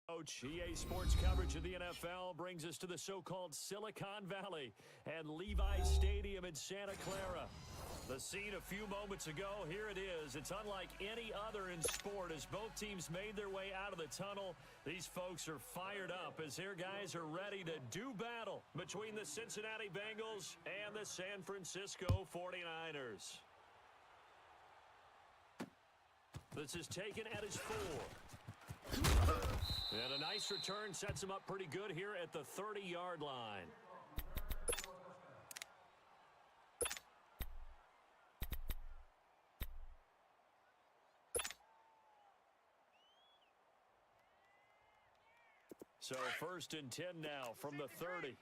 EA Sports coverage of the NFL brings us to the so-called Silicon Valley and Levi's Stadium in Santa Clara. The scene a few moments ago, here it is. It's unlike any other in sport as both teams made their way out of the tunnel. These folks are fired up as their guys are ready to do battle between the Cincinnati Bengals and the San Francisco 49ers. This is taken at his 4. And a nice return sets him up pretty good here at the 30-yard line. So 1st and 10 now from the 30.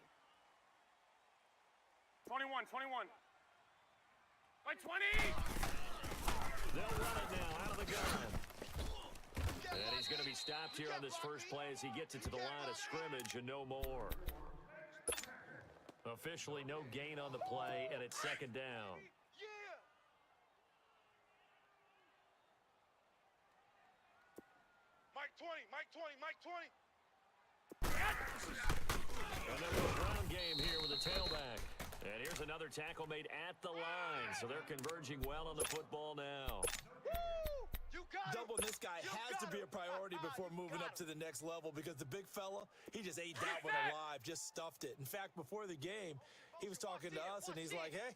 21. By 20! They'll run it now out of the gun. And he's going to be stopped here on this first play as he gets it to the line of scrimmage and no more. Officially no gain on the play, and it's 2nd down. Mike 20. And then a ground game here with a tailback. And here's another tackle made at the line. So they're converging well on the football now. Doubling this guy has to be a priority before moving up to the next level because the big fella, he just ate that one alive, just stuffed it. In fact, before the game, he was talking to us, and he's like, hey,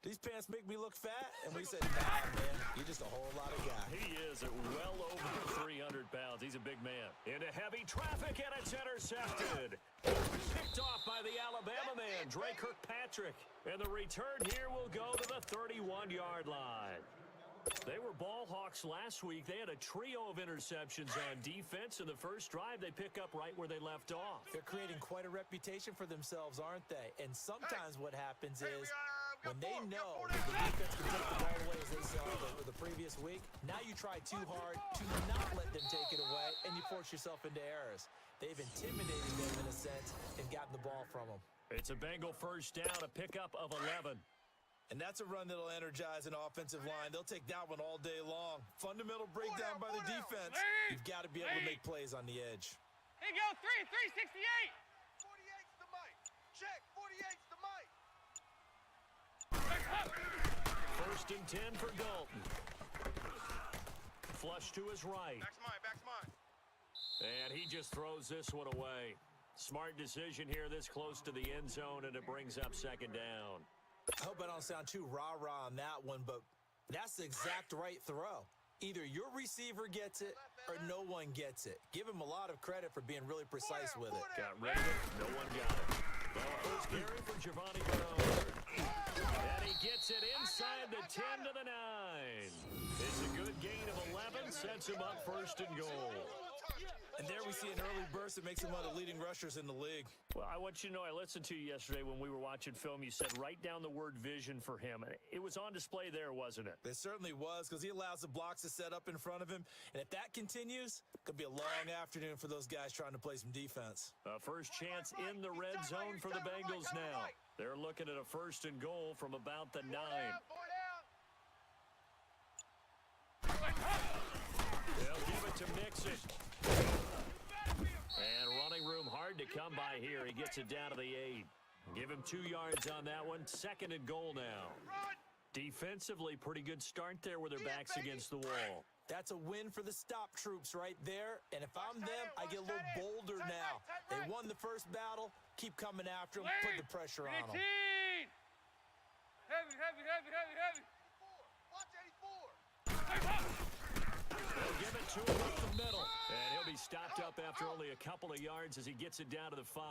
these pants make me look fat? And we said, nah, man, you're just a whole lot of guy. He is at well over 300 pounds. He's a big man. Into heavy traffic, and it's intercepted. Picked off by the Alabama man, Dre Kirkpatrick. And the return here will go to the 31-yard line. They were ball hawks last week. They had a trio of interceptions on defense. In the first drive, they pick up right where they left off. They're creating quite a reputation for themselves, aren't they? And sometimes what happens is when they know the defense can take the ball away, as they saw the previous week, now you try too hard to not let them take it away, and you force yourself into errors. They've intimidated them in a sense and gotten the ball from them. It's a Bengal first down, a pickup of 11. And that's a run that'll energize an offensive line. They'll take that one all day long. Fundamental breakdown by the defense. You've got to be able to make plays on the edge. Here you go, 368. 48's the mic. Check, 48's the mic. 1st and 10 for Dalton. Flush to his right. Back's mine. And he just throws this one away. Smart decision here this close to the end zone, and it brings up 2nd down. I hope I don't sound too rah-rah on that one, but that's the exact right throw. Either your receiver gets it or no one gets it. Give him a lot of credit for being really precise with it. Got rid of it. No one got it. Well, first carry for Giovanni Bernard. And he gets it inside the 10 to the 9. It's a good gain of 11. Sets him up 1st and goal. And there we see an early burst that makes him one of the leading rushers in the league. Well, I want you to know, I listened to you yesterday when we were watching film. You said write down the word vision for him. It was on display there, wasn't it? It certainly was, because he allows the blocks to set up in front of him. And if that continues, it could be a long afternoon for those guys trying to play some defense. First chance in the red zone for the Bengals now. They're looking at a 1st and goal from about the 9. They'll give it to Mixon. And running room hard to come by here. He gets it down to the 8. Give him 2 yards on that one. 2nd and goal now. Defensively, pretty good start there with their backs against the wall. That's a win for the stop troops right there. And if I'm them, I get a little bolder now. They won the first battle. Keep coming after them. Put the pressure on them. Heavy. Watch 84. They'll give it to him up the middle. And he'll be stopped up after only a couple of yards as he gets it down to the 5.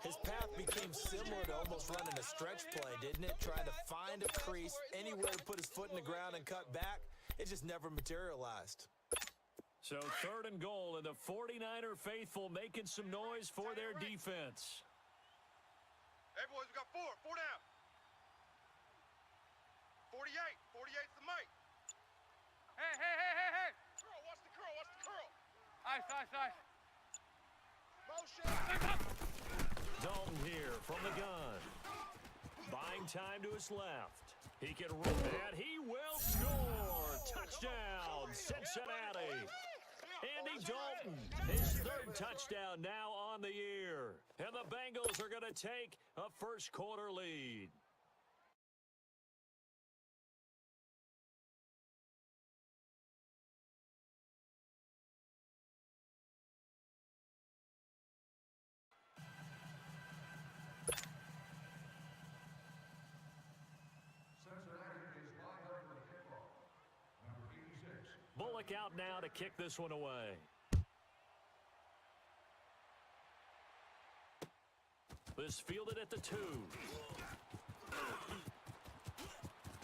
His path became similar to almost running a stretch play, didn't it? Trying to find a crease, anywhere to put his foot in the ground and cut back. It just never materialized. So 3rd and goal, and the 49er faithful making some noise for their defense. Hey, boys, we got 4 down. 48's the mic. Hey. Curl, watch the curl. Ice. Motion. Dalton here from the gun. Buying time to his left. He can run, and he will score. Touchdown, Cincinnati. Andy Dalton, his third touchdown now on the year. And the Bengals are going to take a first quarter lead. Bullock out now to kick this one away. This fielded at the 2.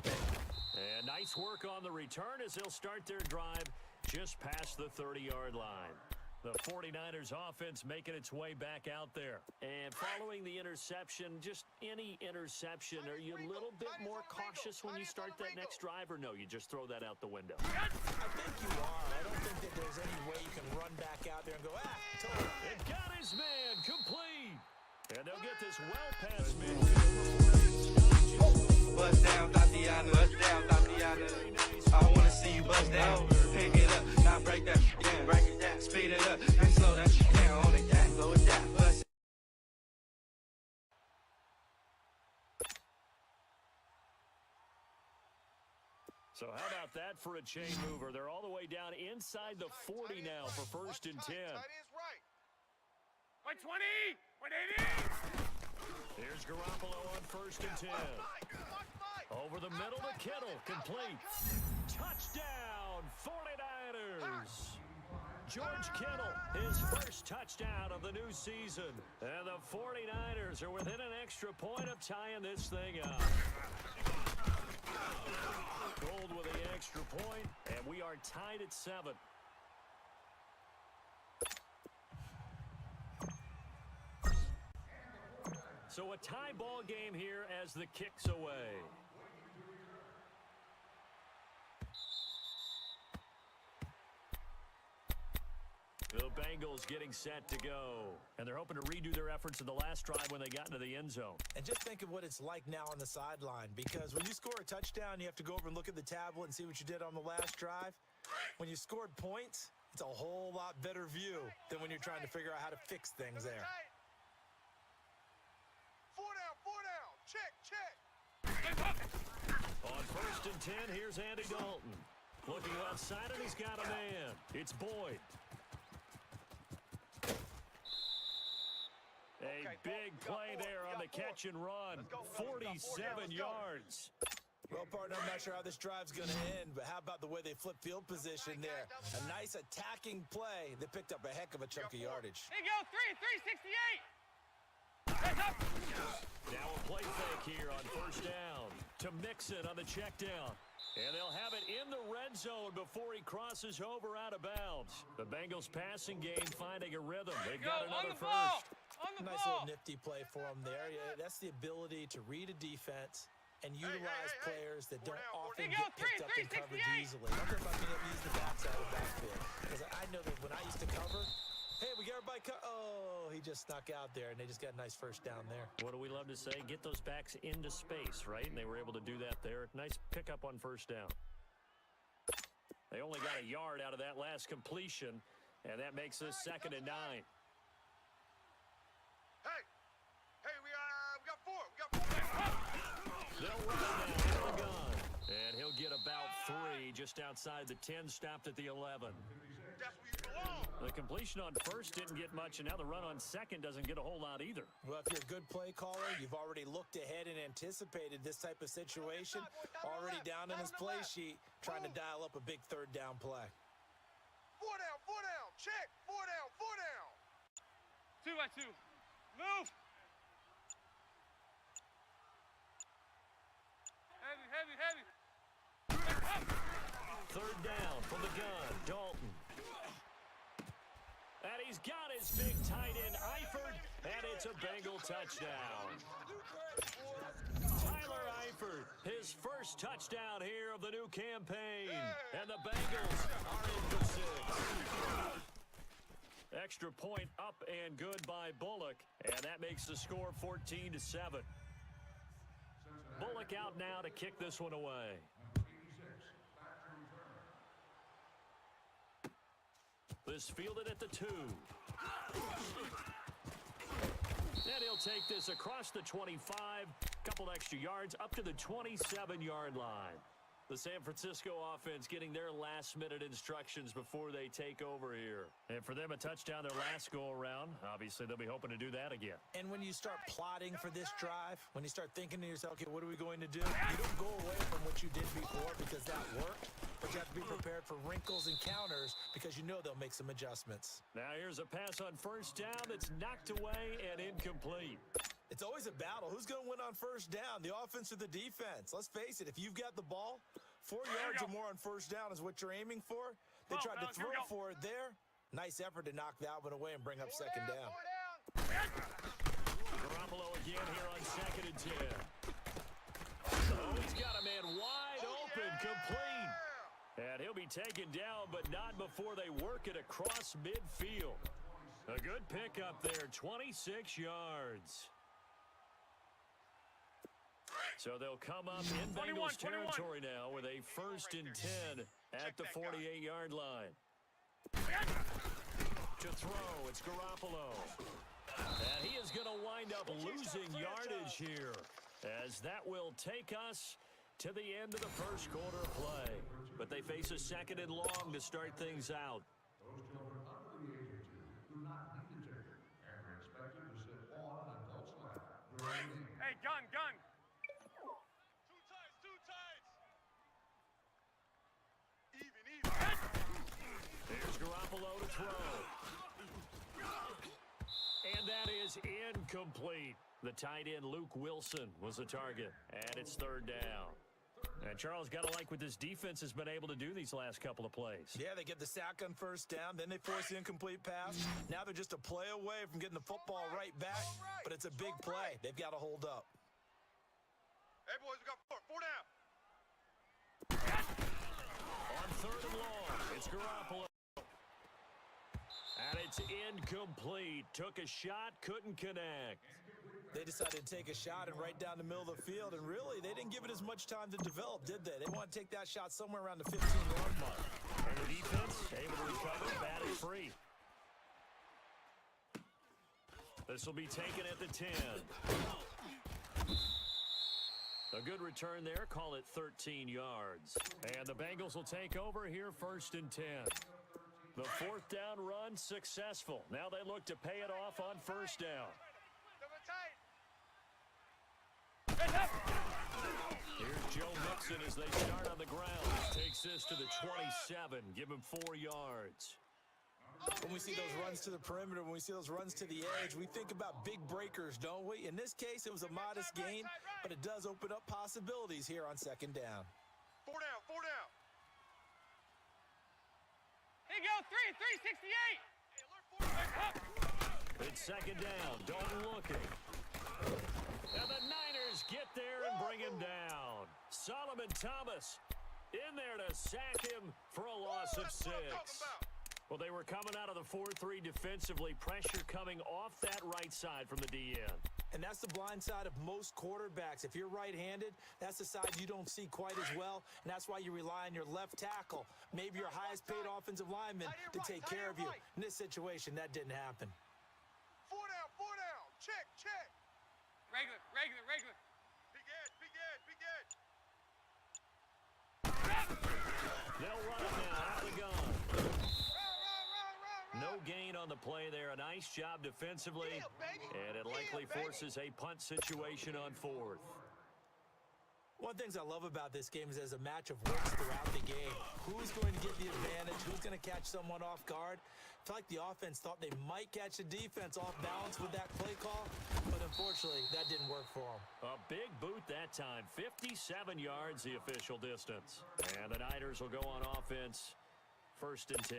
And nice work on the return as they'll start their drive just past the 30-yard line. The 49ers offense making its way back out there. And following the interception, just any interception, are you a little bit more cautious when you start that next drive, or no, you just throw that out the window? I think you are. I don't think that there's any way you can run back out there and go, totally. It got his man complete. And they'll get this well past mid. Bust down, Tatiana. Bust down, Tatiana. I wanna see you bust down. Pick it up, now break that down. Break it down, speed it up, and slow that down. Hold it down, slow it down. Bust it. So how about that for a chain mover? They're all the way down inside the 40 now for first and 10. Tight end's right. By 20! 180! Here's Garoppolo on first and 10. Over the middle to Kittle, complete. Touchdown, 49ers. George Kittle, his first touchdown of the new season. And the 49ers are within an extra point of tying this thing up. Gold with the extra point, and we are tied at 7. So a tie ball game here as the kick's away. The Bengals getting set to go. And they're hoping to redo their efforts in the last drive when they got into the end zone. And just think of what it's like now on the sideline, because when you score a touchdown, you have to go over and look at the tablet and see what you did on the last drive. When you scored points, it's a whole lot better view than when you're trying to figure out how to fix things there. 4 down. Check, check. On first and 10, here's Andy Dalton. Looking outside, and he's got a man. It's Boyd. A big play there on the catch and run. 47 yards. Well, partner, I'm not sure how this drive's going to end, but how about the way they flip field position there? A nice attacking play that picked up a heck of a chunk of yardage. Here you go, 368! Heads up! Now a play fake here on first down to Mixon on the check down. And they'll have it in the red zone before he crosses over out of bounds. The Bengals passing game finding a rhythm. They've got another first. Nice little nifty play for him there. Yeah, that's the ability to read a defense and utilize players that don't often get picked up in coverage easily. I'm talking about being able to use the backside of the backfield. Because I know that when I used to cover, hey, we got everybody oh, he just snuck out there, and they just got a nice first down there. What do we love to say? Get those backs into space, right? And they were able to do that there. Nice pickup on first down. They only got a yard out of that last completion, and that makes this 2nd and 9. Hey, we got 4. We got 4. They'll run now with the gun. And he'll get about 3 just outside the 10, stopped at the 11. That's where you belong. The completion on first didn't get much, and now the run on second doesn't get a whole lot either. Well, if you're a good play caller, you've already looked ahead and anticipated this type of situation. Already down in his play sheet, trying to dial up a big third down play. 4 down. Check. 4 down. 2 by 2. Move! Heavy. Third down from the gun, Dalton. And he's got his big tight end, Eifert, and it's a Bengal touchdown. Tyler Eifert, his first touchdown here of the new campaign. And the Bengals are in for 6. Extra point up and good by Bullock, and that makes the score 14-7. Bullock out now to kick this one away. This fielded at the 2. And he'll take this across the 25, couple extra yards, up to the 27-yard line. The San Francisco offense getting their last-minute instructions before they take over here. And for them, a touchdown their last go-around. Obviously, they'll be hoping to do that again. And when you start plotting for this drive, when you start thinking to yourself, okay, what are we going to do? You don't go away from what you did before because that worked. But you have to be prepared for wrinkles and counters because you know they'll make some adjustments. Now here's a pass on first down that's knocked away and incomplete. It's always a battle. Who's going to win on first down, the offense or the defense? Let's face it, if you've got the ball, 4 yards or more on first down is what you're aiming for. They tried to throw for it there. Nice effort to knock that one away and bring up second down. Garoppolo again here on 2nd and 10. Oh, he's got a man wide open, complete. And he'll be taken down, but not before they work it across midfield. A good pickup there, 26 yards. So they'll come up in Bengals territory now with a 1st and 10 at the 48-yard line. To throw, it's Garoppolo. And he is going to wind up losing yardage here, as that will take us to the end of the first quarter of play. But they face a 2nd and long to start things out. Those children under the age of 2 do not need to take it and are expected to sit on an adult's lap during the game. Hey, gun. Two tights. Even. There's Garoppolo to throw. And that is incomplete. The tight end, Luke Wilson, was the target. And it's 3rd down. And Charles, got to like what this defense has been able to do these last couple of plays. Yeah, they get the sack on first down, then they force the incomplete pass. Now they're just a play away from getting the football right back, but it's a big play. They've got to hold up. Hey, boys, we got 4 down. On 3rd and long, it's Garoppolo. And it's incomplete. Took a shot, couldn't connect. They decided to take a shot and right down the middle of the field, and really, they didn't give it as much time to develop, did they? They want to take that shot somewhere around the 15-yard mark. And the defense able to recover, batted free. This will be taken at the 10. A good return there, call it 13 yards. And the Bengals will take over here, 1st and 10. The 4th down run successful. Now they look to pay it off on first down. Here's Joe Mixon as they start on the ground. Takes this to the 27. Give him 4 yards. When we see those runs to the perimeter, when we see those runs to the edge, we think about big breakers, don't we? In this case, it was a modest gain, but it does open up possibilities here on 2nd down. 4 down. Here you go, 368. It's 2nd down. Dalton looking. And the Niners get there and bring him down. Solomon Thomas in there to sack him for a loss of 6. Well, they were coming out of the 4-3 defensively. Pressure coming off that right side from the DN. And that's the blind side of most quarterbacks. If you're right-handed, that's the side you don't see quite as well, and that's why you rely on your left tackle, maybe your highest-paid offensive lineman, to take care of you. In this situation, that didn't happen. 4 down. Check. Regular. Big edge. They'll run it now out of the gun. No gain on the play there. A nice job defensively, and it likely forces a punt situation on 4th. One of the things I love about this game is there's a match of wits throughout the game. Who's going to get the advantage? Who's going to catch someone off guard? I feel like the offense thought they might catch the defense off balance with that play call, but unfortunately, that didn't work for them. A big boot that time. 57 yards the official distance. And the Niners will go on offense, 1st and 10.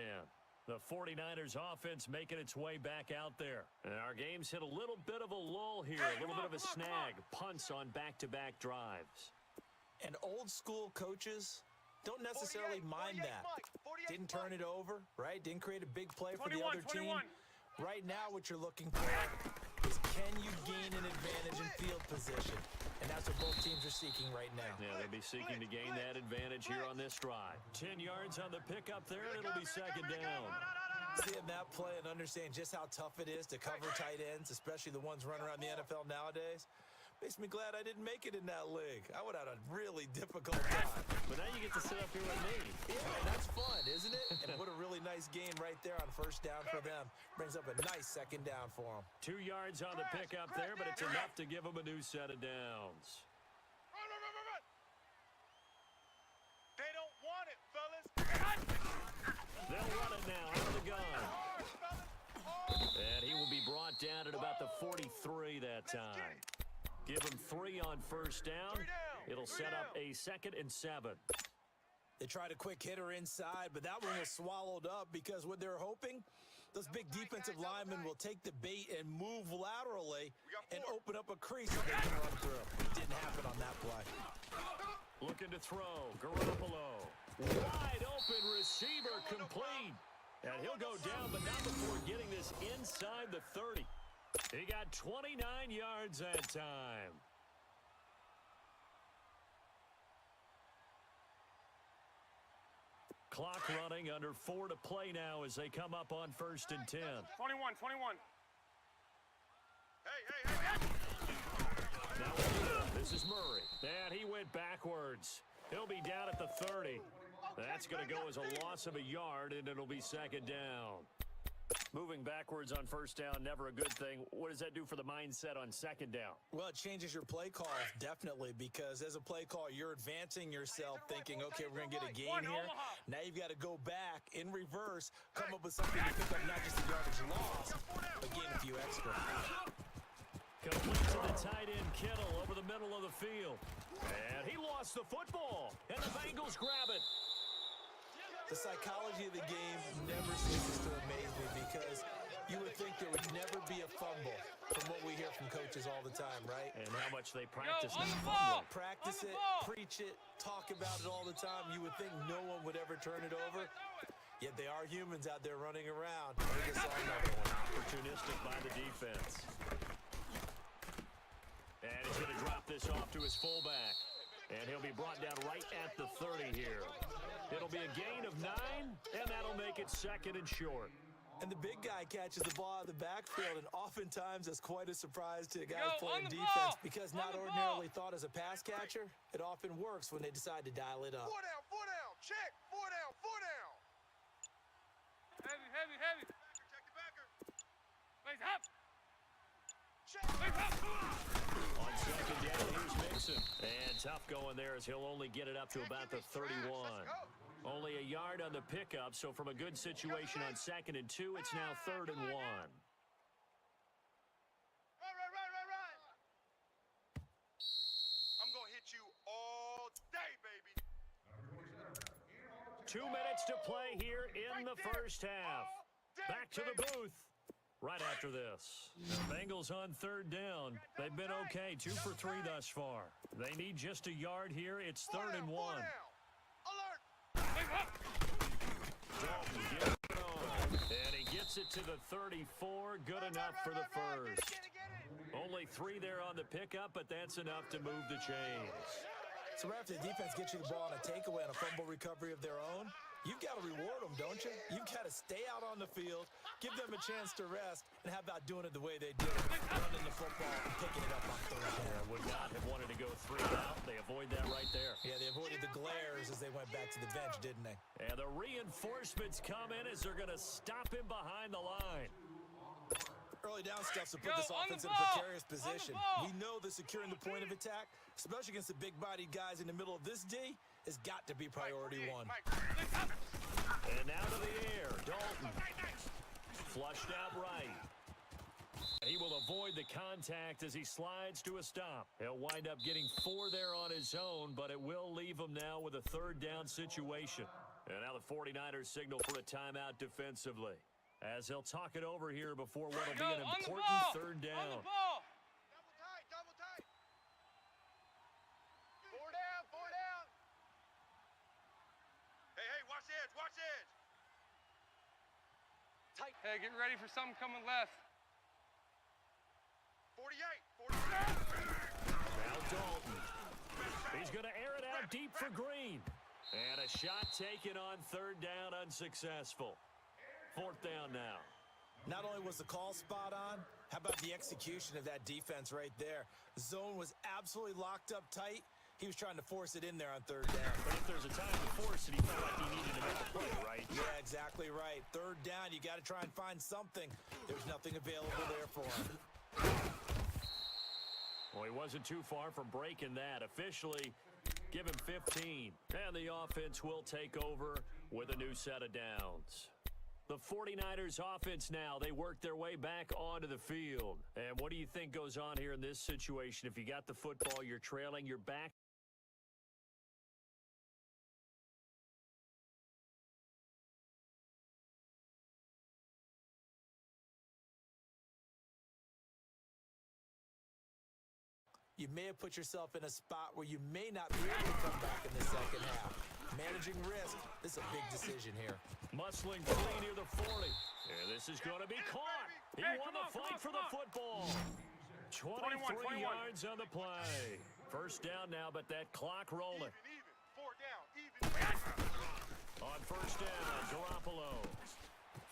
The 49ers offense making its way back out there. And our game's hit a little bit of a lull here, a little bit of a snag. Punts on back-to-back drives. And old-school coaches don't necessarily mind that. Didn't turn it over, right? Didn't create a big play for the other team. Right now, what you're looking for is can you gain an advantage in field position? And that's what both teams are seeking right now. Yeah, they'll be seeking to gain that advantage here on this drive. 10 yards on the pickup there, and it'll be 2nd down. Seeing that play and understand just how tough it is to cover tight ends, especially the ones running around the NFL nowadays, makes me glad I didn't make it in that league. I would have had a really difficult time. But now you get to sit up here with me. Yeah, that's fun, isn't it? And what a really nice game right there on first down for them. Brings up a nice second down for them. 2 yards on the pickup there, but it's enough to give them a new set of downs. Run. They don't want it, fellas. They'll run it now out of the gun. And he will be brought down at about the 43 that time. Give him 3 on first down. It'll set up a 2nd and 7. They tried a quick hitter inside, but that one was swallowed up because what they're hoping, those big defensive linemen will take the bait and move laterally and open up a crease that they can run through. It didn't happen on that play. Looking to throw. Garoppolo. Wide open receiver complete. And he'll go down, but not before getting this inside the 30. He got 29 yards that time. Clock running, under 4 to play now as they come up on 1st and 10. 21. Hey. Now this is Murray. And he went backwards. He'll be down at the 30. That's going to go as a loss of a yard, and it'll be 2nd down. Moving backwards on first down, never a good thing. What does that do for the mindset on 2nd down? Well, it changes your play call, definitely, because as a play call, you're advancing yourself thinking, okay, we're going to get a gain here. Now you've got to go back in reverse, come up with something to pick up not just the yardage loss, but gain a few extra. Complete to the tight end, Kittle, over the middle of the field. And he lost the football, and the Bengals grab it. The psychology of the game never ceases to amaze me because you would think there would never be a fumble from what we hear from coaches all the time, right? And how much they practice on this the ball. fumbling. Practice it, preach it, talk about it all the time. You would think no one would ever turn it over. Yet they are humans out there running around. They just saw another one. Opportunistic by the defense. And he's going to drop this off to his fullback. And he'll be brought down right at the 30 here. It'll be a gain of 9, and that'll make it 2nd and short. And the big guy catches the ball out of the backfield, and oftentimes that's quite a surprise to the guys playing defense because not ordinarily thought as a pass catcher, it often works when they decide to dial it up. 4 down. Check. 4 down. Heavy. Check the backer. Face up. Check. On 2nd down, here's Mixon. And tough going there as he'll only get it up to about the 31. Only a yard on the pickup, so from a good situation on 2nd and 2, it's now 3rd and 1. Run. I'm going to hit you all day, baby. 2 minutes to play here in the first half. Back to the booth right after this. The Bengals on 3rd down. They've been okay, 2 for 3 thus far. They need just a yard here. It's 3rd and 1. Alert. Dalton gets it on, and he gets it to the 34. Good enough for the first. Get it. Only 3 there on the pickup, but that's enough to move the chains. So right after the defense gets you the ball on a takeaway and a fumble recovery of their own, you've got to reward them, don't you? You've got to stay out on the field, give them a chance to rest, and how about doing it the way they did, running the football and picking it up on 3rd down. Would not have wanted to go 3 out. They avoid that right there. Yeah, they avoided the glares as they went back to the bench, didn't they? And the reinforcements come in as they're going to stop him behind the line. Early down stuff to put this offense in a precarious position. We know that securing the point of attack, especially against the big-bodied guys in the middle of this D, has got to be priority 1. And now to the air, Dalton. Flushed out right. He will avoid the contact as he slides to a stop. He'll wind up getting 4 there on his own, but it will leave him now with a 3rd down situation. And now the 49ers signal for a timeout defensively, as they'll talk it over here before what will be an important 3rd down. Double tight. 4 down. Hey, watch the edge. Tight. Hey, get ready for something coming left. 48. Now Dalton. He's going to air it out deep for Green. And a shot taken on 3rd down, unsuccessful. 4th down now. Not only was the call spot on, how about the execution of that defense right there? The zone was absolutely locked up tight. He was trying to force it in there on 3rd down. But if there's a time to force it, he felt like he needed to make a play, right? Yeah, exactly right. 3rd down, you got to try and find something. There's nothing available there for him. Well, he wasn't too far from breaking that. Officially, give him 15. And the offense will take over with a new set of downs. The 49ers offense now, they work their way back onto the field. And what do you think goes on here in this situation? If you got the football, you're trailing, you're back. You may have put yourself in a spot where you may not be able to come back in the second half. Managing risk, this is a big decision here. Muscling clean near the 40. And this is going to be caught. He won the fight for the football. 23 yards on the play. 1st down now, but that clock rolling. Even. 4 down. Even. On 1st down, Garoppolo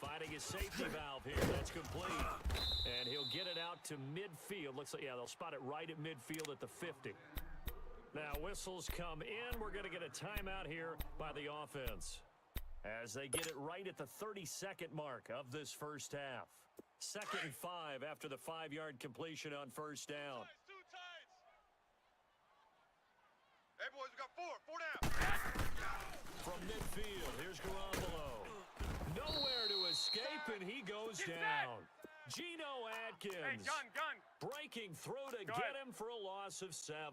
finding his safety valve here. That's complete. And he'll get it out to midfield. Looks like, yeah, they'll spot it right at midfield at the 50. Now, whistles come in. We're going to get a timeout here by the offense as they get it right at the 32nd mark of this 1st half. 2nd and 5 after the 5-yard completion on 1st down. Two tides. Hey, boys, we got 4 down. From midfield, here's Garoppolo. Nowhere to escape, and he goes down. Geno Atkins breaking through to get him for a loss of 7.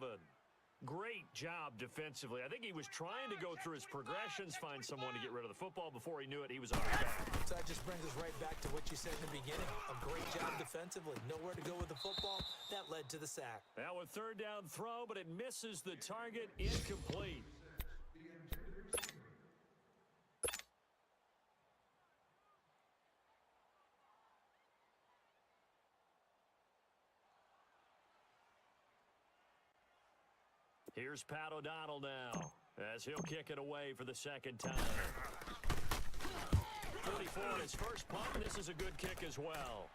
Great job defensively. I think he was trying to go through his progressions, find someone to get rid of the football. Before he knew it, he was on his back. So that just brings us right back to what you said in the beginning. A great job defensively. Nowhere to go with the football. That led to the sack. Now a 3rd down throw, but it misses the target. Incomplete. Here's Pat O'Donnell now as he'll kick it away for the 2nd time. 44 on his first punt. This is a good kick as well.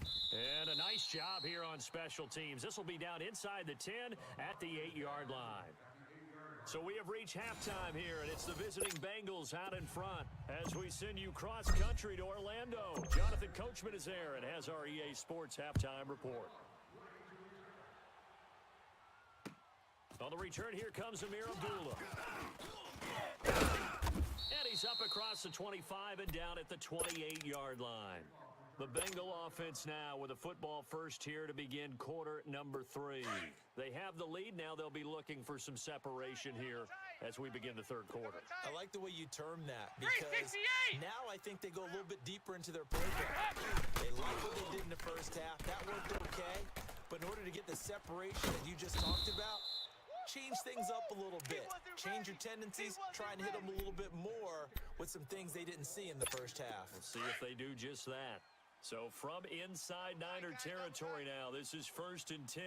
And a nice job here on special teams. This will be down inside the 10 at the 8-yard line. So we have reached halftime here, and it's the visiting Bengals out in front as we send you cross-country to Orlando. Jonathan Coachman is there and has our EA Sports halftime report. On the return, here comes Amir Abdullah. And he's up across the 25 and down at the 28-yard line. The Bengal offense now with a football first here to begin quarter number 3. They have the lead. Now they'll be looking for some separation here as we begin the 3rd quarter. I like the way you term that because now I think they go a little bit deeper into their playbook. They like what they did in the first half. That worked okay. But in order to get the separation that you just talked about, change things up a little bit. Change your tendencies. Try and hit them a little bit more with some things they didn't see in the first half. We'll see if they do just that. So from inside Niner territory now, this is 1st and 10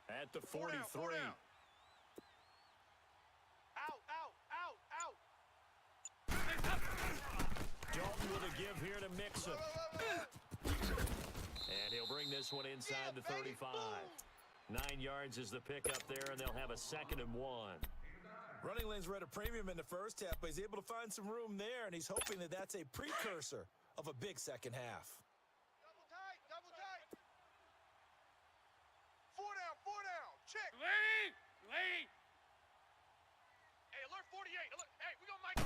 at the 43. Dalton with a give here to Mixon. And he'll bring this one inside the 35. 9 yards is the pickup there, and they'll have a 2nd and 1. Running lanes were at a premium in the first half, but he's able to find some room there, and he's hoping that that's a precursor of a big second half. Double tight. 4 down. Check. Lady. Hey, alert 48. Alert. Hey, we got Mike.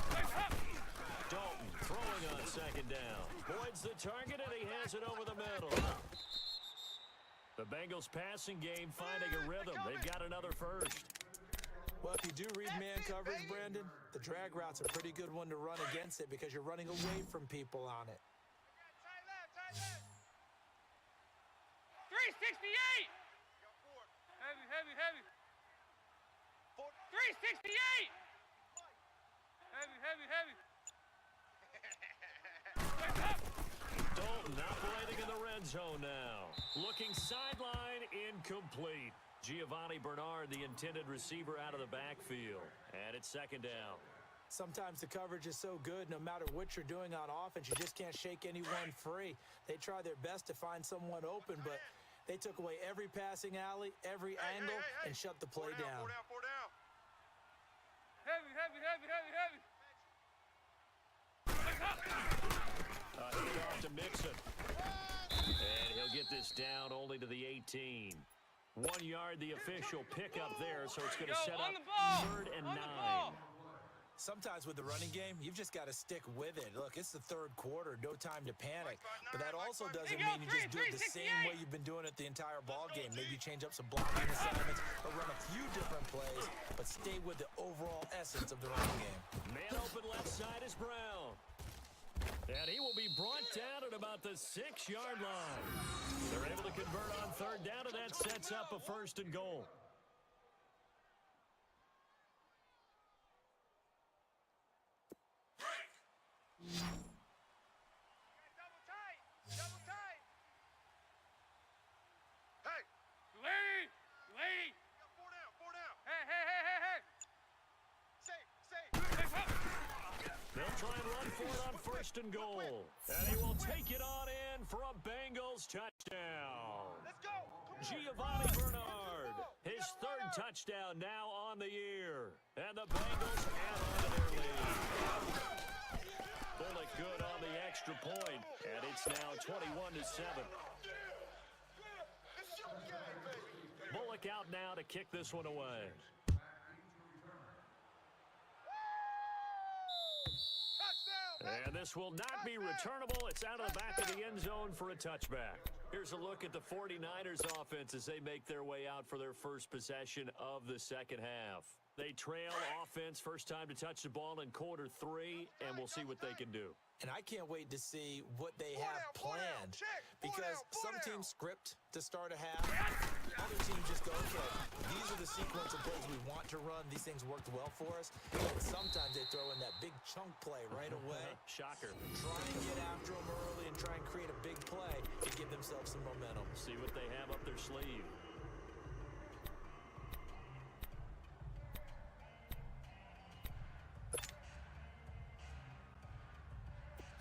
Dalton throwing on 2nd down. Boyd's the target, and he has it over the middle. The Bengals passing game finding a rhythm. They've got another first. Well, if you do read man coverage, Brandon, the drag route's a pretty good one to run against it because you're running away from people on it. Tight left. 368. Heavy. 368. Heavy. Dalton operating in the red zone now. Looking sideline, incomplete. Giovanni Bernard, the intended receiver, out of the backfield. And it's 2nd down. Sometimes the coverage is so good, no matter what you're doing on offense, you just can't shake anyone free. They try their best to find someone open, but they took away every passing alley, every angle, and shut the play down. Four down. Heavy. Hand off to Mixon. And he'll get this down only to the 18. 1 yard, the official pickup there, so it's going to set up 3rd and 9. Sometimes with the running game, you've just got to stick with it. Look, it's the third quarter, no time to panic. But that also doesn't mean you just do it the same way you've been doing it the entire ball game. Maybe change up some blocking assignments or run a few different plays, but stay with the overall essence of the running game. Man open left side is Brown. And he will be brought down at about the 6-yard line. They're able to convert on 3rd down, and that sets up a 1st and goal. Double tight. Hey. Lead. Four down. Hey. Safe. They'll try and run for it on 1st and goal. And he will take it on in for a Bengals touchdown. Let's go. Giovanni Bernard, his 3rd touchdown now on the year. And the Bengals add on to their lead. Bullock good on the extra point, and it's now 21-7. Bullock out now to kick this one away. And this will not be returnable. It's out of the back of the end zone for a touchback. Here's a look at the 49ers offense as they make their way out for their first possession of the second half. They trail offense first time to touch the ball in quarter 3, and we'll see what they can do. And I can't wait to see what they have planned, because some teams script to start a half. Other teams just go, okay, these are the sequence of plays we want to run. These things worked well for us. And sometimes they throw in that big chunk play right away. Shocker. Try and get after them early and try and create a big play to give themselves some momentum. See what they have up their sleeve.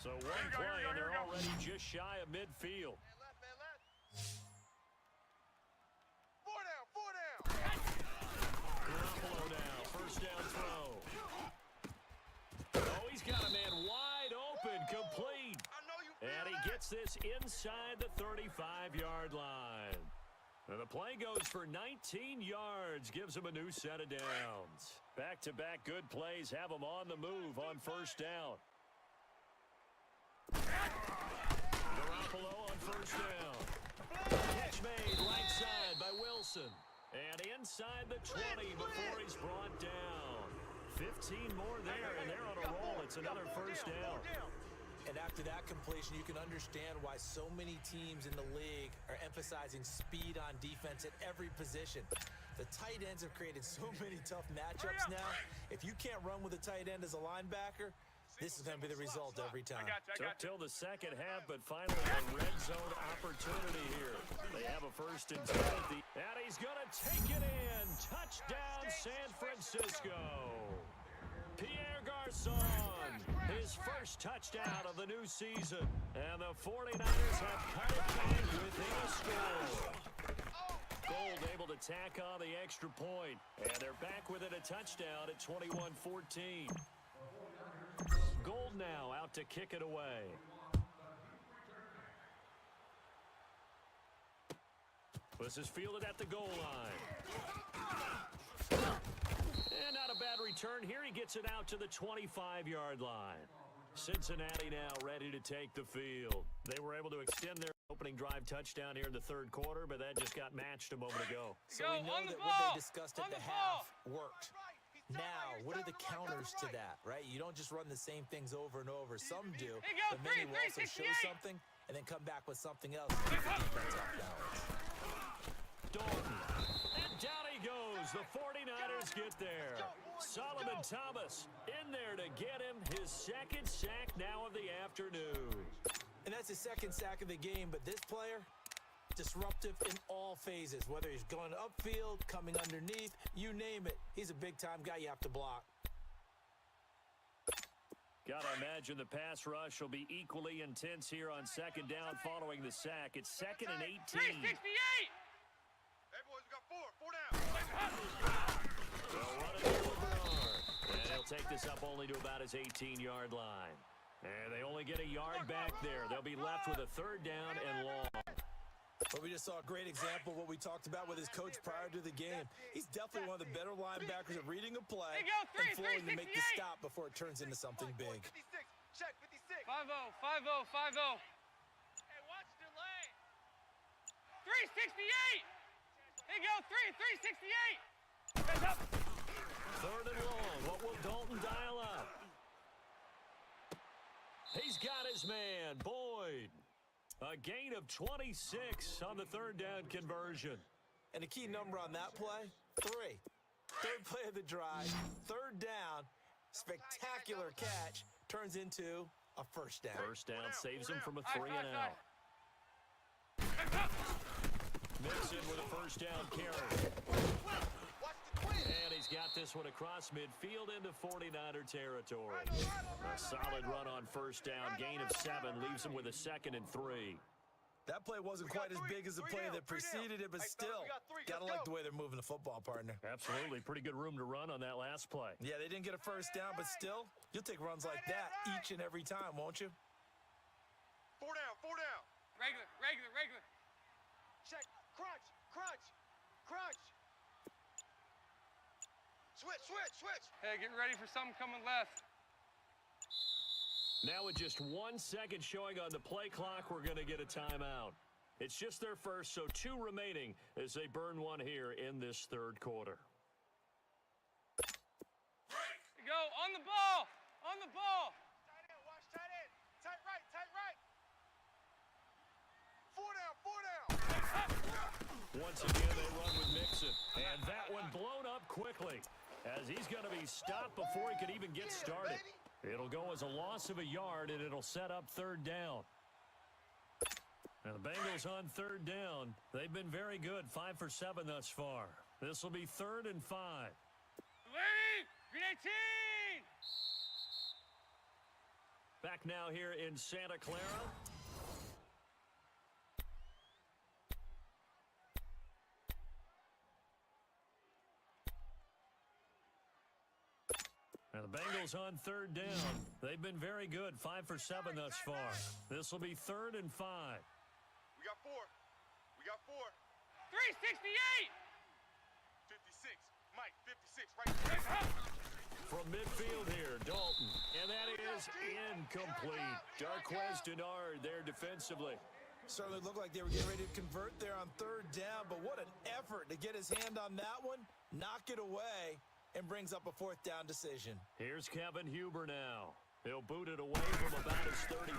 So one play, and they're already just shy of midfield. Man left. 4 down. Garoppolo now, 1st down throw. Oh, he's got a man wide open, complete. I know you feel And he gets this inside the 35-yard line. And the play goes for 19 yards, gives him a new set of downs. Back-to-back good plays have him on the move on 1st down. Garoppolo on 1st down. Catch made right side by Wilson. And inside the 20 before he's brought down. 15 more there, and they're on a roll. It's another 1st down. And after that completion, you can understand why so many teams in the league are emphasizing speed on defense at every position. The tight ends have created so many tough matchups now. If you can't run with a tight end as a linebacker, this is going to be the result every time. Took till the second half, but finally a red zone opportunity here. They have a 1st and 10. And he's going to take it in. Touchdown, San Francisco. Pierre Garçon, his 1st touchdown of the new season. And the 49ers have cut it back within a score. Gold able to tack on the extra point. And they're back within a touchdown at 21-14. Gold now out to kick it away. This is fielded at the goal line. And not a bad return here. He gets it out to the 25-yard line. Cincinnati now ready to take the field. They were able to extend their opening drive touchdown here in the 3rd quarter, but that just got matched a moment ago. So we know that what they discussed at the half worked. Now, what are the counters to that, right? You don't just run the same things over and over. Some do, but many will also show something and then come back with something else. Dalton. And down he goes. The 49ers get there. Solomon Thomas in there to get him his 2nd sack now of the afternoon. And that's his 2nd sack of the game, but this player, disruptive in all phases, whether he's going upfield, coming underneath, you name it. He's a big-time guy you have to block. Gotta imagine the pass rush will be equally intense here on second down following the sack. It's second and 18. 368! Hey, boys, we got four down. They'll run it through Bernard. And he'll take this up only to about his 18-yard line. And they only get a yard back there. They'll be left with a third down and long. But we just saw a great example of what we talked about with his coach prior to the game. He's definitely one of the better linebackers at reading a play and flowing to make the stop before it turns into something big. 56, check 56. 5-0, 5-0, 5-0. Hey, watch the lane. 368! Here you go, 368! Guys up! Third and long. What will Dalton dial up? He's got his man, Boyd. A gain of 26 on the third down conversion. And a key number on that play, 3. Third play of the drive, third down, spectacular catch, turns into a first down. First down saves him from a All 3 right, and out. Mixon with a first down carry. Watch the twin. And he's got this one across midfield into 49er territory. A solid run on first down, gain of 7, leaves him with a second and 3. That play wasn't quite as big as the play that preceded it, but still, gotta like the way they're moving the football, partner. Absolutely. Pretty good room to run on that last play. Yeah, they didn't get a first down, but still, you'll take runs like that each and every time, won't you? 4 down, 4 down. Regular. Check, crunch. Switch. Hey, get ready for something coming left. Now with just 1 second showing on the play clock, we're going to get a timeout. It's just their first, so 2 remaining as they burn one here in this third quarter. Here you go, on the ball! Tight end, watch tight end. Tight right. 4 down. Once again, they run with Mixon. And that one blown up quickly as he's going to be stopped before he could even get started. It'll go as a loss of a yard, and it'll set up third down. Now, the Bengals on third down. They've been very good, 5 for 7 thus far. This will be 3rd and 5. Ready? Green 18! Back now here in Santa Clara. Now the Bengals on third down. They've been very good, 5 for 7 thus far. This will be 3rd and 5. We got 4. 368! 56. Mike, 56 right there. From midfield here, Dalton. And that is incomplete. Darquez Denard there defensively. Certainly looked like they were getting ready to convert there on third down, but what an effort to get his hand on that one, knock it away, and brings up a 4th down decision. Here's Kevin Huber now. He'll boot it away from about his 35.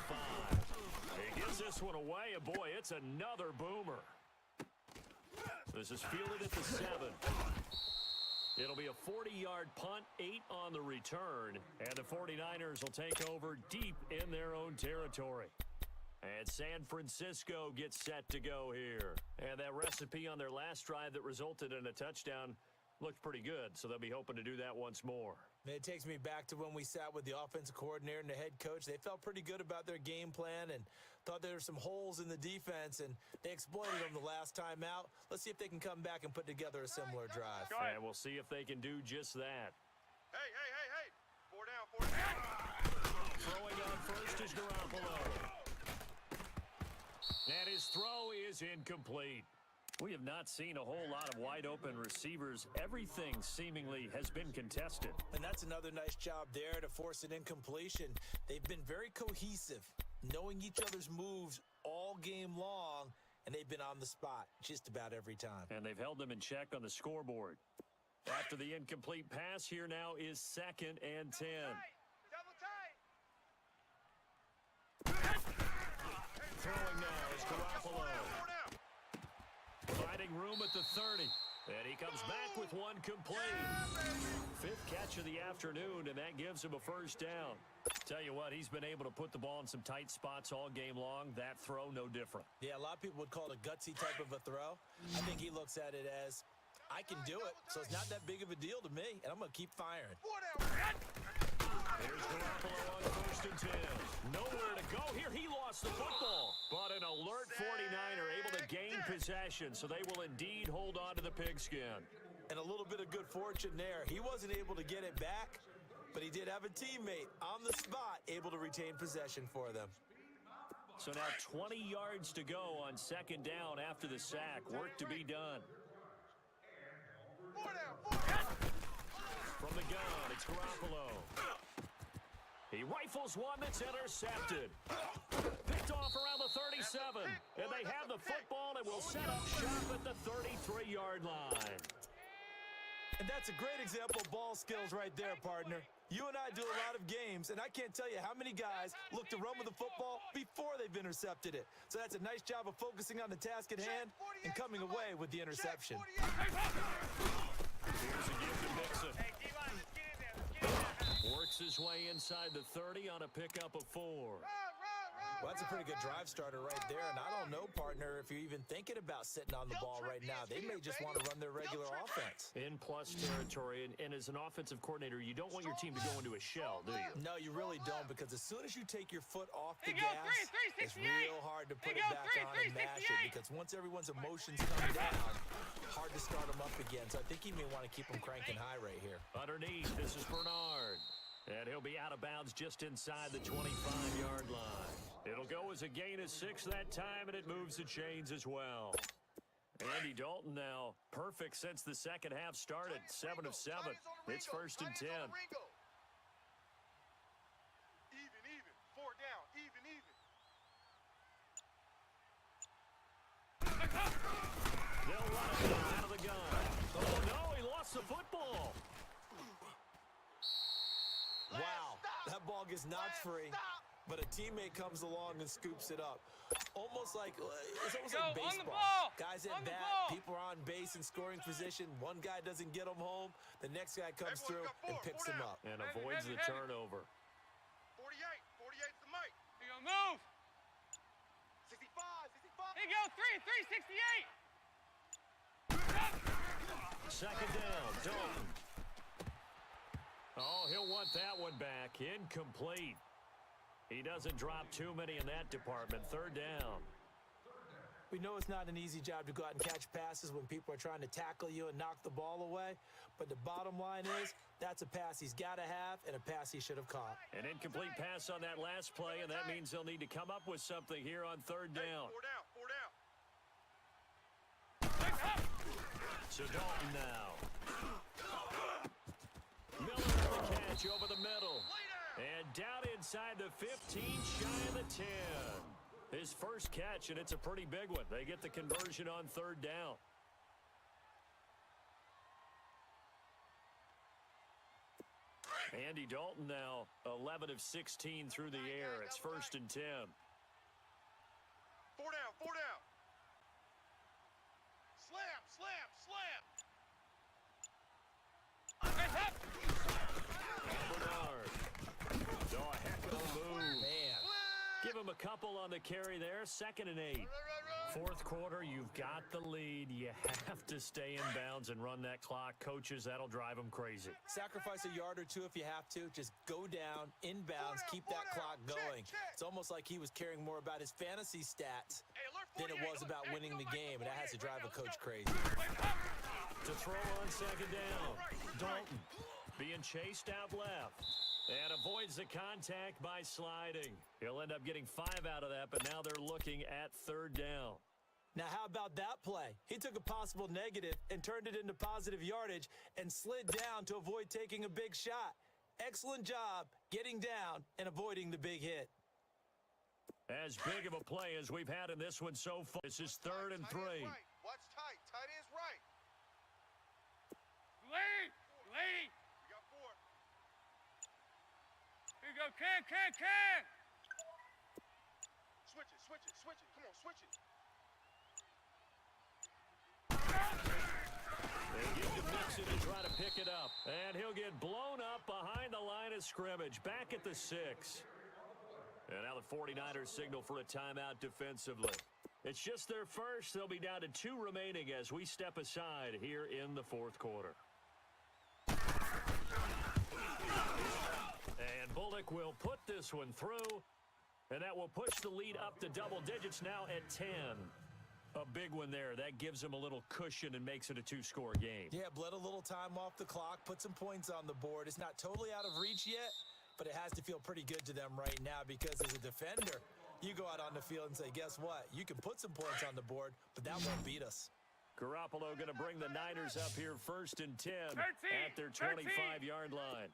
He gives this one away, and boy, it's another boomer. This is fielded at the 7. It'll be a 40-yard punt, 8 on the return, and the 49ers will take over deep in their own territory. And San Francisco gets set to go here. And that recipe on their last drive that resulted in a touchdown looked pretty good, so they'll be hoping to do that once more. It takes me back to when we sat with the offensive coordinator and the head coach. They felt pretty good about their game plan and thought there were some holes in the defense, and they exploited them the last time out. Let's see if they can come back and put together a similar drive. And we'll see if they can do just that. Hey. 4 down. Throwing on first is Garoppolo. And his throw is incomplete. We have not seen a whole lot of wide-open receivers. Everything seemingly has been contested. And that's another nice job there to force an incompletion. They've been very cohesive, knowing each other's moves all game long, and they've been on the spot just about every time. And they've held them in check on the scoreboard. After the incomplete pass, here now is 2nd and 10. Double tight. Throwing now is Garoppolo. 4 down. Finding room at the 30. And he comes back with one complete. 5th catch of the afternoon, and that gives him a first down. Tell you what, he's been able to put the ball in some tight spots all game long. That throw, no different. Yeah, a lot of people would call it a gutsy type of a throw. I think he looks at it as, I can do it, so it's not that big of a deal to me, and I'm going to keep firing. 4 down. Here's Garoppolo on 1st and 10. Nowhere to go here. He lost the football. But an alert 49er able to gain possession, so they will indeed hold on to the pigskin. And a little bit of good fortune there. He wasn't able to get it back, but he did have a teammate on the spot able to retain possession for them. So now 20 yards to go on 2nd down after the sack. Work to be done. 4 down, 4 down. From the gun, it's Garoppolo. He rifles one that's intercepted. Picked off around the 37. And they have the football and will set up shop at the 33-yard line. And that's a great example of ball skills right there, partner. You and I do a lot of games, and I can't tell you how many guys look to run with the football before they've intercepted it. So that's a nice job of focusing on the task at hand and coming away with the interception. Here's a gift to Mixon. Hey, D-line, let's get in there. Let's get in there. Works his way inside the 30 on a pickup of 4. Well, that's a pretty good drive starter right there, and I don't know, partner, if you're even thinking about sitting on the ball right now. They may just want to run their regular offense. In plus territory, and as an offensive coordinator, you don't want your team to go into a shell, do you? No, you really don't, because as soon as you take your foot off the Here you go, gas, it's 368. real hard to put Here it you go, back on and mash it, 368. because once everyone's emotions come down, hard to start them up again. So I think he may want to keep them cranking high right here. Underneath, this is Bernard. And he'll be out of bounds just inside the 25-yard line. It'll go as a gain of 6 that time, and it moves the chains as well. Andy Dalton now perfect since the second half started. 7 of 7. It's 1st and 10. Even. 4 down. Even. They'll run it out of the gun. Oh, no, he lost the football. Wow, that ball gets knocked free, but a teammate comes along and scoops it up. Almost like, it's almost like Go, on the baseball. ball. Guys at On the bat, ball. people are on base in scoring position. One guy doesn't get them home. The next guy comes through and picks him up. And avoids the turnover. 48. 48's the mic. Here you go, move. 65. Here you go, 368. 2nd down, Dalton. Oh, he'll want that one back. Incomplete. He doesn't drop too many in that department. 3rd down. We know it's not an easy job to go out and catch passes when people are trying to tackle you and knock the ball away, but the bottom line is that's a pass he's got to have and a pass he should have caught. An incomplete pass on that last play, and that means they'll need to come up with something here on 3rd down. 4 down. So Dalton now. Miller on the catch over the middle. And down inside the 15, shy of the 10. His first catch, and it's a pretty big one. They get the conversion on 3rd down. Andy Dalton now 11 of 16 through the air. It's 1st and 10. 4 down. Slam. Bernard. Oh, a heck of a move. Man. Give him a couple on the carry there. 2nd and 8. 4th quarter, you've got the lead. You have to stay in bounds and run that clock. Coaches, that'll drive them crazy. Sacrifice a yard or two if you have to. Just go down, inbounds, keep that clock going. It's almost like he was caring more about his fantasy stats than it was about winning the game, and that has to drive a coach crazy. To throw on 2nd down. Dalton being chased out left. And avoids the contact by sliding. He'll end up getting 5 out of that, but now they're looking at 3rd down. Now, how about that play? He took a possible negative and turned it into positive yardage and slid down to avoid taking a big shot. Excellent job getting down and avoiding the big hit. As big of a play as we've had in this one so far. This is 3rd and 3. Watch tight. Tight end's right. Lady. We got 4. Here you go, can. Switch it. Come on, switch it. They give to Mixon to try to pick it up. And he'll get blown up behind the line of scrimmage. Back at the 6. And now the 49ers signal for a timeout defensively. It's just their first. They'll be down to 2 remaining as we step aside here in the 4th quarter. And Quick will put this one through, and that will push the lead up to double digits now at 10. A big one there. That gives them a little cushion and makes it a two-score game. Yeah, bled a little time off the clock, put some points on the board. It's not totally out of reach yet, but it has to feel pretty good to them right now because as a defender, you go out on the field and say, guess what? You can put some points on the board, but that won't beat us. Garoppolo going to bring the Niners up here 1st and 10 at their 13. 25-yard line.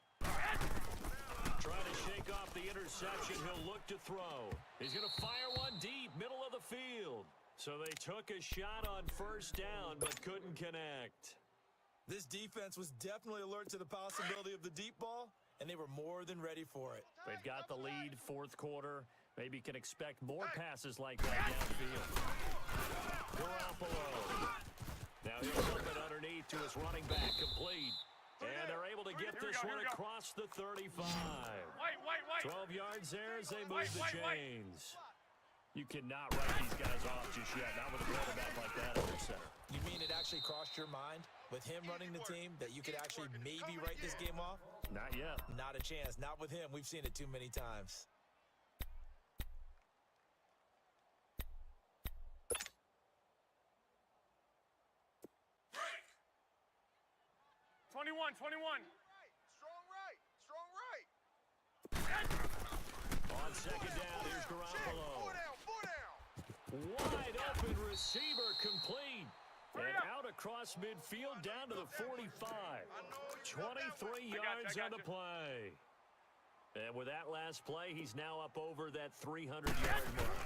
Trying to shake off the interception. He'll look to throw. He's going to fire one deep, middle of the field. So they took a shot on 1st down, but couldn't connect. This defense was definitely alert to the possibility of the deep ball, and they were more than ready for it. They've got the lead, 4th quarter. Maybe can expect more passes like that downfield. Garoppolo. Now he'll dump it underneath to his running back, complete. And they're able to get this one across the 35. Wait. 12 yards there as they move the chains. You cannot write these guys off just yet, not with a quarterback like that at their center. You mean it actually crossed your mind with him running the team that you could actually maybe write this game off? Not yet. Not a chance. Not with him. We've seen it too many times. 21. Strong right. On 2nd down, here's Garoppolo. Four down. Wide open receiver complete. And out across midfield down to the 45. 23 yards on the play. And with that last play, he's now up over that 300-yard mark.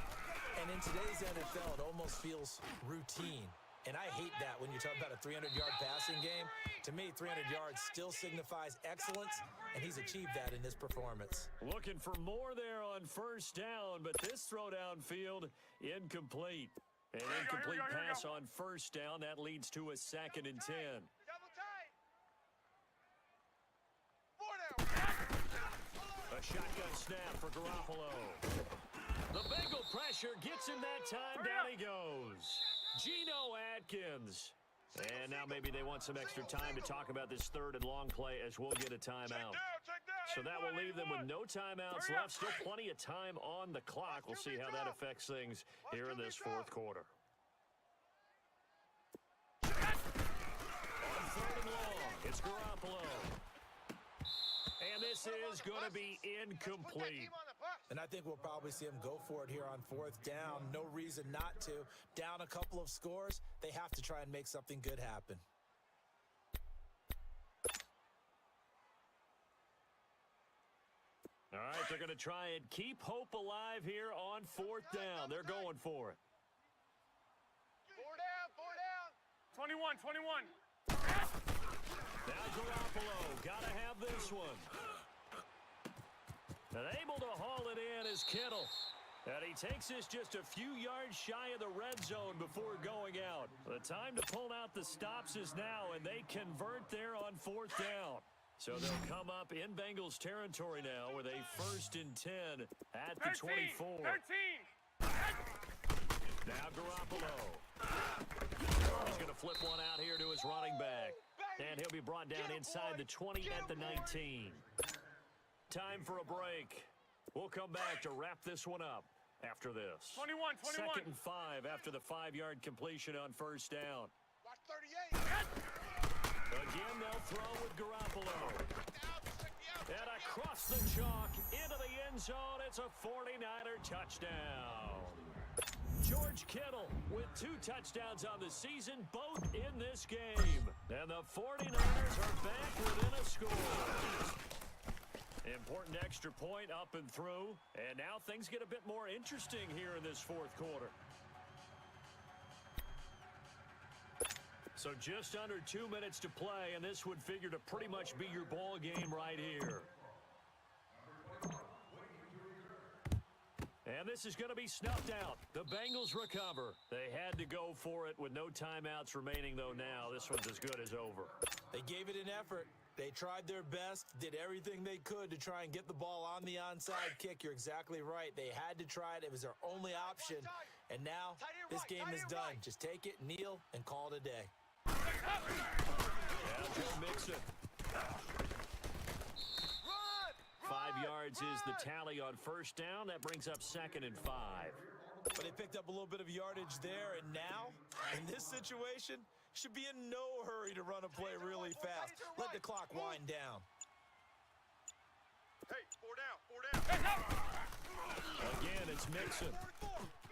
And in today's NFL, it almost feels routine. And I hate that when you talk about a 300-yard passing game. To me, 300 yards still signifies excellence, and he's achieved that in this performance. Looking for more there on 1st down, but this throw downfield incomplete. An incomplete pass on 1st down. That leads to a 2nd and 10. Double tight. 4 down. A shotgun snap for Garoppolo. The Bengal pressure gets him that time. Down he goes. Geno Atkins. And now maybe they want some extra time to talk about this 3rd and long play as we'll get a timeout. So that will leave them with no timeouts left. Still plenty of time on the clock. We'll see how that affects things here in this 4th quarter. On 3rd and long, it's Garoppolo. And this is going to be incomplete. And I think we'll probably see him go for it here on 4th down. No reason not to. Down a couple of scores, they have to try and make something good happen. All right, they're going to try and keep hope alive here on 4th down. They're going for it. 4 down. 21. Now Garoppolo, got to have this one. And able to haul it in is Kittle. And he takes this just a few yards shy of the red zone before going out. The time to pull out the stops is now, and they convert there on 4th down. So they'll come up in Bengals territory now with a 1st and 10 at the 24. 13. Now Garoppolo. He's going to flip one out here to his running back. And he'll be brought down inside the 20 at the 19. Time for a break. We'll come back to wrap this one up after this. 21. 2nd and 5 after the 5-yard completion on 1st down. Watch 38. Again, they'll throw with Garoppolo. And across the chalk into the end zone. It's a 49er touchdown. George Kittle with 2 touchdowns on the season, both in this game. And the 49ers are back within a score. Important extra point up and through. And now things get a bit more interesting here in this 4th quarter. So just under 2 minutes to play, and this would figure to pretty much be your ball game right here. And this is going to be snuffed out. The Bengals recover. They had to go for it with no timeouts remaining, though now. This one's as good as over. They gave it an effort. They tried their best, did everything they could to try and get the ball on the onside kick. You're exactly right. They had to try it. It was their only option. And now this game is done. Just take it, kneel, and call it a day. Yeah, Joe Mixon. 5 yards is the tally on first down. That brings up 2nd and 5. But they picked up a little bit of yardage there, and now, in this situation, should be in no hurry to run a play really fast. Let the clock wind down. Hey, 4 down, 4 down. Again, it's Mixon.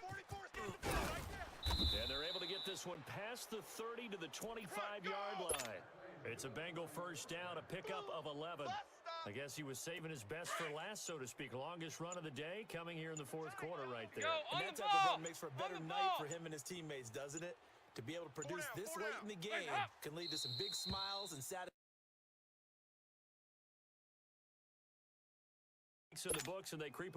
44 right there. And they're able to get this one past the 30 to the 25-yard line. It's a Bengal first down, a pickup of 11. I guess he was saving his best for last, so to speak. Longest run of the day coming here in the fourth quarter right there. And that type of run makes for a better night for him and his teammates, doesn't it? To be able to produce this late in the game can lead to some big smiles and satisfaction. In the books, and they creep